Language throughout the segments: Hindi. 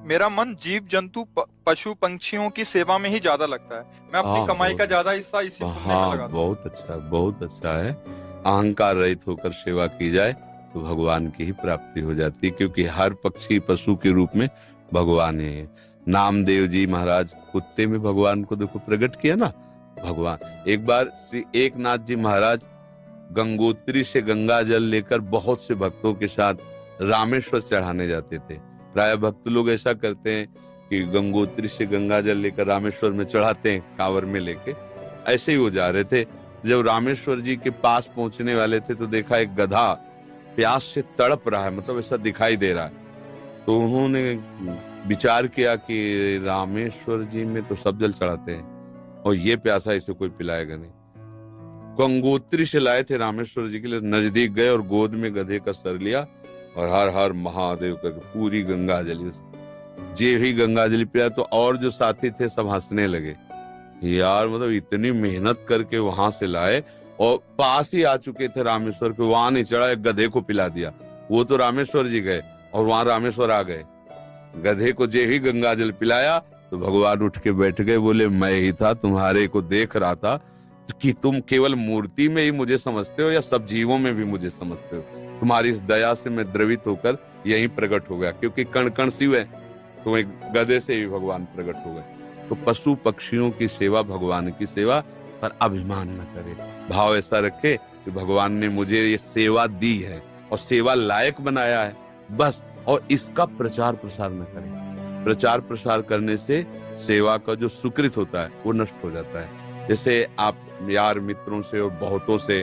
मेरा मन जीव जंतु पशु पंछियों की सेवा में ही ज्यादा लगता है। मैं अपनी हाँ कमाई का बहुत, ज्यादा हिस्सा इसी पुण्य में हाँ लगाता हूँ। बहुत अच्छा, बहुत अच्छा है। अहंकार रहित होकर सेवा की जाए तो भगवान की ही प्राप्ति हो जाती है, क्योंकि हर पक्षी पशु के रूप में भगवान है। नामदेव जी महाराज कुत्ते में भगवान को देखो प्रकट किया ना। भगवान एक बार श्री एकनाथ जी महाराज गंगोत्री से गंगा जल लेकर बहुत से भक्तों के साथ रामेश्वर चढ़ाने जाते थे। प्राय भक्त लोग ऐसा करते हैं कि गंगोत्री से गंगा जल लेकर रामेश्वर में चढ़ाते हैं कांवर में लेके। ऐसे ही वो जा रहे थे। जब रामेश्वर जी के पास पहुंचने वाले थे तो देखा एक गधा प्यास से तड़प रहा है, मतलब ऐसा दिखाई दे रहा है। तो उन्होंने विचार किया कि रामेश्वर जी में तो सब जल चढ़ाते हैं और ये प्यासा इसे कोई पिलाएगा नहीं। गंगोत्री से लाए थे रामेश्वर जी के लिए, नजदीक गए और गोद में गधे का सर लिया और हर हर महादेव करके पूरी गंगा जली। जे ही गंगा जली पिया तो और जो साथी थे सब हंसने लगे। यार मतलब इतनी मेहनत करके वहां से लाए और पास ही आ चुके थे रामेश्वर के, वहां नहीं चढ़ा, एक गधे को पिला दिया। वो तो रामेश्वर जी गए और वहां रामेश्वर आ गए। गधे को जे ही गंगा जल पिलाया तो भगवान उठ के बैठ गए, बोले मैं ही था, तुम्हारे को देख रहा था कि तुम केवल मूर्ति में ही मुझे समझते हो या सब जीवों में भी मुझे समझते हो। तुम्हारी इस दया से मैं द्रवित होकर यहीं प्रकट हो गया, क्योंकि कण कण शिव है, तो एक गधे से भी भगवान प्रकट हो गए। तो पशु पक्षियों की सेवा भगवान की सेवा, पर अभिमान न करे। भाव ऐसा रखे कि भगवान ने मुझे ये सेवा दी है और सेवा लायक बनाया है बस, और इसका प्रचार प्रसार न करे। प्रचार प्रसार करने से सेवा का जो सुकृत होता है वो नष्ट हो जाता है। जैसे आप यार मित्रों से और बहुतों से,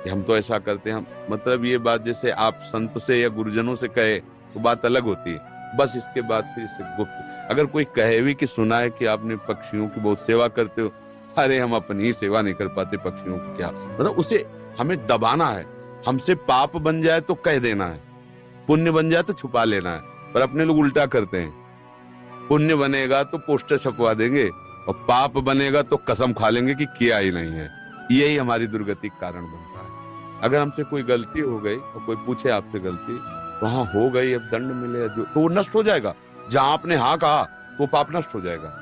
हम तो ऐसा करते हैं, हम मतलब ये बात जैसे आप संत से या गुरुजनों से कहे तो बात अलग होती है, बस इसके बाद फिर इसे गुप्त। अगर कोई कहे भी कि सुना है कि आपने पक्षियों की बहुत सेवा करते हो, अरे हम अपनी ही सेवा नहीं कर पाते, पक्षियों की क्या, मतलब उसे हमें दबाना है। हमसे पाप बन जाए तो कह देना है, पुण्य बन जाए तो छुपा लेना है। पर अपने लोग उल्टा करते हैं, पुण्य बनेगा तो पोस्टर छपवा देंगे और पाप बनेगा तो कसम खा लेंगे कि किया ही नहीं है। यही हमारी दुर्गति का कारण बनता है। अगर हमसे कोई गलती हो गई और कोई पूछे आपसे गलती, वहां हो गई, अब दंड मिले जो तो वो नष्ट हो जाएगा। जहां आपने हाँ कहा तो पाप नष्ट हो जाएगा।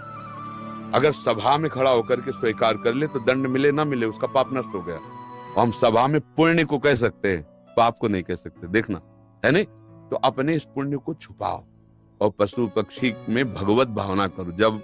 अगर सभा में खड़ा होकर के स्वीकार कर ले तो दंड मिले ना मिले उसका पाप नष्ट हो गया। और हम सभा में पुण्य को कह सकते हैं, पाप को नहीं कह सकते, देखना है नहीं। तो अपने इस पुण्य को छुपाओ और पशु पक्षी में भगवत भावना करो। जब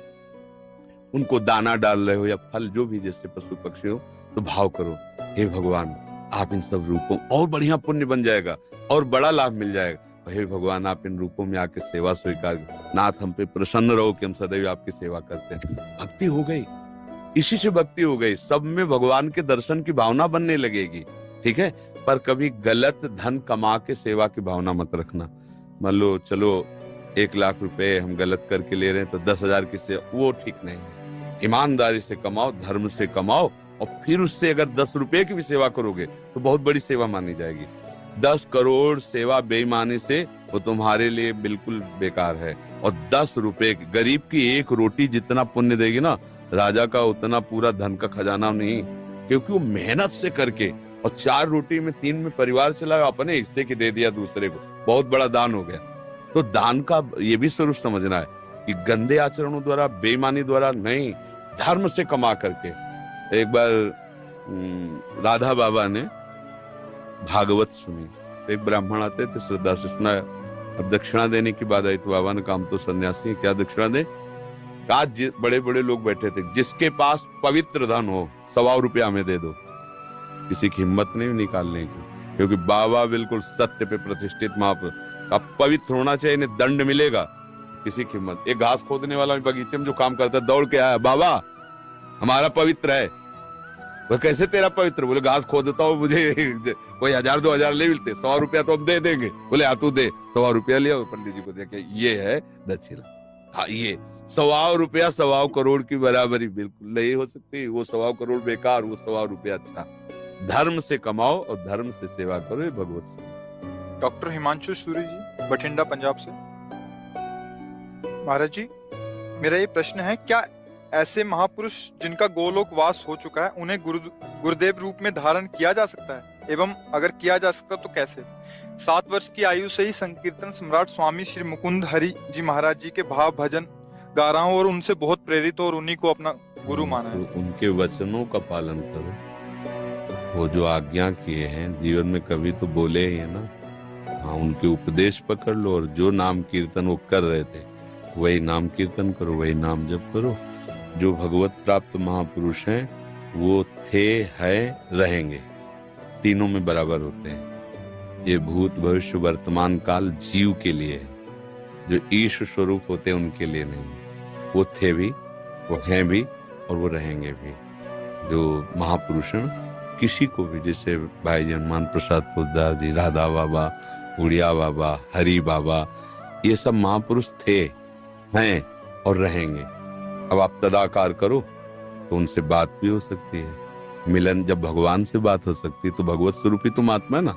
उनको दाना डाल रहे हो या फल जो भी, जैसे पशु पक्षी हो, तो भाव करो, हे भगवान आप इन सब रूपों, और बढ़िया पुण्य बन जाएगा और बड़ा लाभ मिल जाएगा। हे भगवान आप इन रूपों में आके सेवा स्वीकार, नाथ हम पे प्रसन्न रहो कि हम सदैव आपकी सेवा करते हैं। भक्ति हो गई, इसी से भक्ति हो गई। सब में भगवान के दर्शन की भावना बनने लगेगी, ठीक है। पर कभी गलत धन कमा के सेवा की भावना मत रखना। मान लो चलो 1 लाख रुपए हम गलत करके ले रहे हैं तो 10,000 की सेवा, वो ठीक नहीं है। ईमानदारी से कमाओ, धर्म से कमाओ, और फिर उससे अगर 10 रुपए की भी सेवा करोगे तो बहुत बड़ी सेवा मानी जाएगी। 10 करोड़ सेवा बेईमानी से वो तुम्हारे लिए बिल्कुल बेकार है। और 10 रुपए गरीब की एक रोटी जितना पुण्य देगी ना, राजा का उतना पूरा धन का खजाना नहीं, क्योंकि वो मेहनत से करके, और 4 रोटी में 3 में परिवार चलाया, अपने हिस्से की दे दिया दूसरे को, बहुत बड़ा दान हो गया। तो दान का ये भी स्वरूप समझना है कि गंदे आचरणों द्वारा, बेईमानी द्वारा नहीं, धर्म से कमा करके। एक बार राधा बाबा ने भागवत सुनी, तो एक ब्राह्मण आते थे, श्रद्धा से सुनाया। अब दक्षिणा देने की बात आई तो बाबा ने कहा हम तो सन्यासी हैं, क्या दक्षिणा दें। आज बड़े बड़े लोग बैठे थे, जिसके पास पवित्र धन हो 125 रुपया हमें दे दो। किसी की हिम्मत नहीं निकालने की, क्योंकि बाबा बिल्कुल सत्य पे प्रतिष्ठित महापुरुष। अब पवित्र होना चाहिए, इन्हें दंड मिलेगा। किसी की हिम्मत। एक घास खोदने वाला बगीचे में जो काम करता है दौड़ के आया, बाबा हमारा पवित्र है। वह कैसे तेरा पवित्र? बोले घास खोदता हूँ, मुझे कोई 1,000-2,000 ले मिलते, 100 रुपया तो हम दे देंगे। बोले हाँ तू दे। 100 रुपया लिया, पंडित जी को दे के, ये है दक्षिणा। हाँ ये 100 रुपया 100 करोड़ की बराबरी बिल्कुल नहीं हो सकती। वो 100 करोड़ बेकार, वो 100 रुपया अच्छा। धर्म से कमाओ और धर्म से सेवा करो, ये भगवत। डॉक्टर हिमांशु सूरी जी, बठिंडा, पंजाब से। महाराज जी, मेरा ये प्रश्न है, क्या ऐसे महापुरुष जिनका गोलोक वास हो चुका है, उन्हें गुरुदेव रूप में धारण किया जा सकता है? एवं अगर किया जा सकता तो कैसे? 7 वर्ष की आयु से ही संकीर्तन सम्राट स्वामी श्री मुकुंद हरि जी महाराज जी के भाव भजन गा रहा हूँ और उनसे बहुत प्रेरित और उन्हीं को अपना गुरु माना है। तो उनके वचनों का पालन करो, वो जो आज्ञा किए हैं जीवन में कभी तो बोले ही है ना। हाँ, उनके उपदेश पकड़ लो और जो नाम कीर्तन वो कर रहे थे वही नाम कीर्तन करो, वही नाम जप करो। जो भगवत प्राप्त महापुरुष हैं वो थे, हैं, रहेंगे, तीनों में बराबर होते हैं। ये भूत भविष्य वर्तमान काल जीव के लिए है, जो ईश स्वरूप होते हैं उनके लिए नहीं। वो थे भी, वो हैं भी और वो रहेंगे भी। जो महापुरुष हैं किसी को भी, जैसे भाई जी हनुमान प्रसाद पोद्दार जी, राधा बाबा, उड़िया बाबा, हरि बाबा, ये सब महापुरुष थे, हैं और रहेंगे। अब आप तदाकार करो तो उनसे बात भी हो सकती है। मिलन जब भगवान से बात हो सकती है तो भगवत स्वरूपी तुम आत्मा है ना।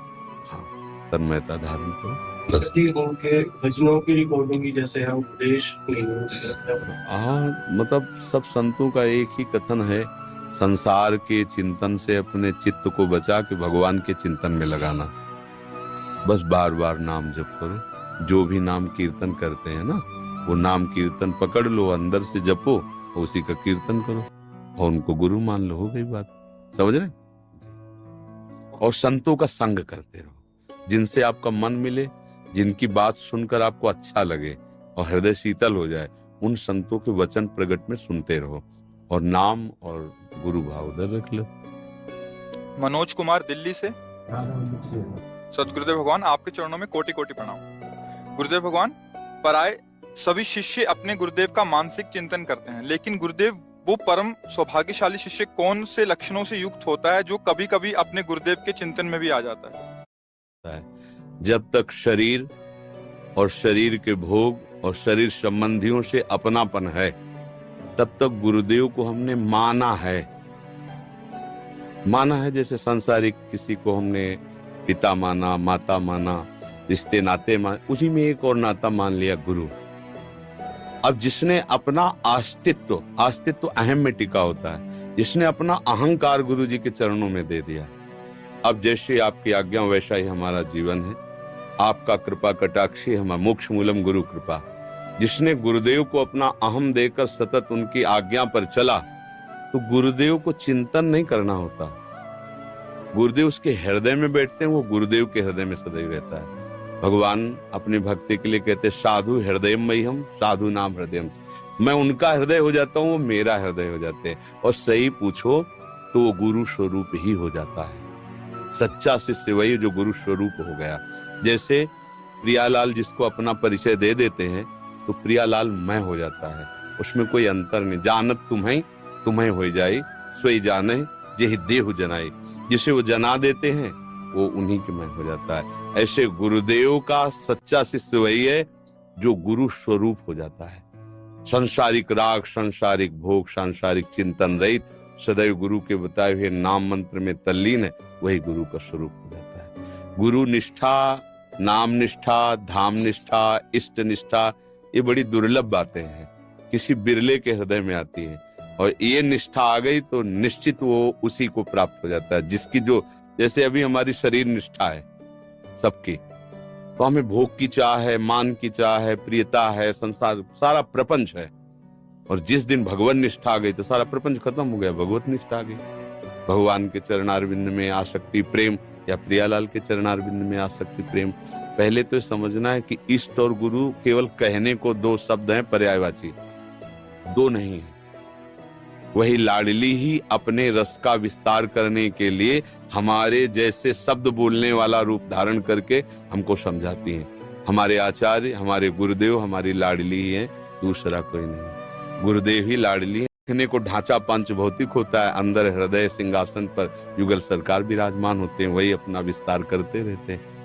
हाँ, तन्मयता धारण करो। उनके भजनों की रिकॉर्डिंग की जैसे है उपदेश नहीं हाँ, मतलब सब संतों का एक ही कथन है, संसार के चिंतन से अपने चित्त को बचा के भगवान के चिंतन में लगाना। बस बार बार नाम जप करो। जो भी नाम कीर्तन करते हैं ना, वो नाम कीर्तन पकड़ लो, अंदर से जपो और उसी का कीर्तन करो और उनको गुरु मान लो, हो गई बात। समझ रहे? और संतों का संग करते रहो, जिनसे आपका मन मिले, जिनकी बात सुनकर आपको अच्छा लगे और हृदय शीतल हो जाए, उन संतों के वचन प्रगट में सुनते रहो और नाम और गुरु भाव उधर रख लो। मनोज कुमार दिल्ली से। सतगुरुदेव भगवान, आपके चरणों में कोटि कोटि प्रणाम। गुरुदेव भगवान, पराये सभी शिष्य अपने गुरुदेव का मानसिक चिंतन करते हैं, लेकिन गुरुदेव वो परम सौभाग्यशाली शिष्य कौन से लक्षणों से युक्त होता है जो कभी कभी अपने गुरुदेव के चिंतन में भी आ जाता है? जब तक शरीर और शरीर के भोग और शरीर संबंधियों से अपनापन है, तब तक गुरुदेव को हमने माना है। माना है जैसे सांसारिक किसी को हमने पिता माना, माता माना, रिश्ते नाते मान, उसी में एक और नाता मान लिया, गुरु। अब जिसने अपना अस्तित्व अहम में टिका होता है, जिसने अपना अहंकार गुरु जी के चरणों में दे दिया, अब जैसे आपकी आज्ञा वैसा ही हमारा जीवन है। आपका कृपा कटाक्षी हमारा मोक्ष मूलम गुरु कृपा। जिसने गुरुदेव को अपना अहम देकर सतत उनकी आज्ञा पर चला, तो गुरुदेव को चिंतन नहीं करना होता। गुरुदेव उसके हृदय में बैठते हैं, वो गुरुदेव के हृदय में सदैव रहता है। भगवान अपनी भक्ति के लिए कहते साधु हृदयमयी हम, साधु नाम हृदय। मैं उनका हृदय हो जाता हूँ, वो मेरा हृदय हो जाते हैं। और सही पूछो तो वो गुरु स्वरूप ही हो जाता है। सच्चा शिष्य वही जो गुरु स्वरूप हो गया। जैसे प्रियालाल जिसको अपना परिचय दे देते हैं तो प्रियालाल मैं हो जाता है, उसमें कोई अंतर नहीं। जानत तुम्हें हो जाई, सोई जाने जेहि देहु जनाई। जिसे वो जना देते हैं वो उन्हीं के मैं हो जाता है। ऐसे गुरुदेव का सच्चा शिष्य वही है जो गुरु स्वरूप हो जाता है। सांसारिक राग, सांसारिक भोग, सांसारिक चिंतन रहित, सदैव गुरु के बताए हुए नाम मंत्र में तल्लीन है, वही गुरु का स्वरूप हो जाता है। गुरु निष्ठा, नाम निष्ठा, धाम निष्ठा, इष्ट निष्ठा, ये बड़ी दुर्लभ बातें हैं, किसी बिरले के हृदय में आती है। और ये निष्ठा आ गई तो निश्चित वो उसी को प्राप्त हो जाता है जिसकी जो, जैसे अभी हमारी शरीर निष्ठा है सबकी, तो हमें भोग की चाह है, मान की चाह है, प्रियता है, संसार सारा प्रपंच है। और जिस दिन भगवान निष्ठा आ गई तो सारा प्रपंच खत्म हो गया, भगवत निष्ठा आ गई। भगवान के चरणारविंद में आसक्ति प्रेम, या प्रियालाल के चरणारविंद में आसक्ति प्रेम। पहले तो समझना है कि इष्ट और गुरु केवल कहने को दो शब्द हैं, पर्यायवाची, दो नहीं है। वही लाडली ही अपने रस का विस्तार करने के लिए हमारे जैसे शब्द बोलने वाला रूप धारण करके हमको समझाती हैं। हमारे आचार्य, हमारे गुरुदेव हमारी लाडली ही है, दूसरा कोई नहीं। गुरुदेव ही लाडली है। देखने को ढांचा पंच भौतिक होता है, अंदर हृदय सिंहासन पर युगल सरकार विराजमान होते हैं, वही अपना विस्तार करते रहते हैं।